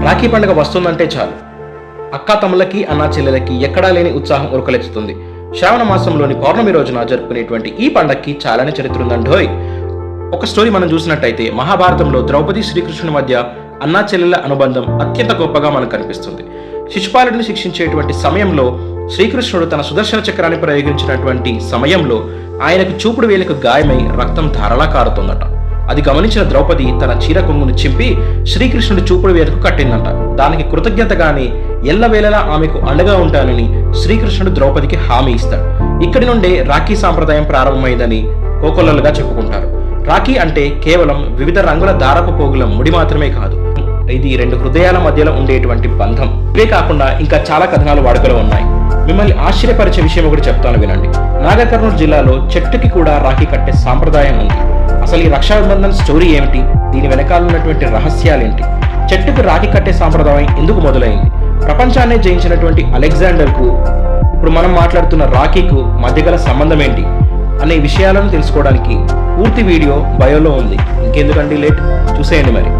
రాఖీ పండుగ వస్తుందంటే చాలు అక్కా తమ్ములకి అన్నా చెల్లెలకి ఎక్కడా లేని ఉత్సాహం ఉరకలెత్తుతుంది. శ్రావణ మాసంలోని పౌర్ణమి రోజున జరుపుకునేటువంటి ఈ పండగకి చాలానే చరిత్ర ఉందండోయ్. ఒక స్టోరీ మనం చూసినట్టయితే మహాభారతంలో ద్రౌపది శ్రీకృష్ణుని మధ్య అన్నా చెల్లెల అనుబంధం అత్యంత గొప్పగా మనకు కనిపిస్తుంది. శిశుపాలుడిని శిక్షించేటువంటి సమయంలో శ్రీకృష్ణుడు తన సుదర్శన చక్రాన్ని ప్రయోగించినటువంటి సమయంలో ఆయనకు చూపుడు వేలకు గాయమై రక్తం ధారలా కారుతుందట. అది గమనించిన ద్రౌపది తన చీర కొంగును చింపి శ్రీకృష్ణుడి చూపుడు వేలకు కట్టిందంట. దానికి కృతజ్ఞతగానే ఎల్లవేళలా ఆమెకు అండగా ఉంటానని శ్రీకృష్ణుడు ద్రౌపదికి హామీ ఇస్తాడు. ఇక్కడి నుండే రాఖీ సాంప్రదాయం ప్రారంభమైందని కోకొల్లలుగా చెప్పుకుంటారు. రాఖీ అంటే కేవలం వివిధ రంగుల దారపు పోగుల ముడి మాత్రమే కాదు, ఇది రెండు హృదయాల మధ్యలో ఉండేటువంటి బంధం. ఇవే కాకుండా ఇంకా చాలా కథనాలు వాడుకలో ఉన్నాయి. మిమ్మల్ని ఆశ్చర్యపరిచే విషయం ఒకటి చెప్తాను వినండి. నాగర్ కర్నూలు జిల్లాలో చెట్టుకి కూడా రాఖీ కట్టే సాంప్రదాయం ఉంది. అసలు ఈ రక్షాబంధన్ స్టోరీ ఏమిటి, దీని వెనకాల ఉన్నటువంటి రహస్యాలేంటి, చెట్టుకు రాఖీ కట్టే సాంప్రదాయం ఎందుకు మొదలైంది, ప్రపంచాన్ని జయించినటువంటి అలెగ్జాండర్కు ఇప్పుడు మనం మాట్లాడుతున్న రాఖీకు మధ్యగల సంబంధం ఏంటి అనే విషయాలను తెలుసుకోవడానికి పూర్తి వీడియో బయోలో ఉంది. ఇంకెందుకండి లేట్, చూసేయండి మరి.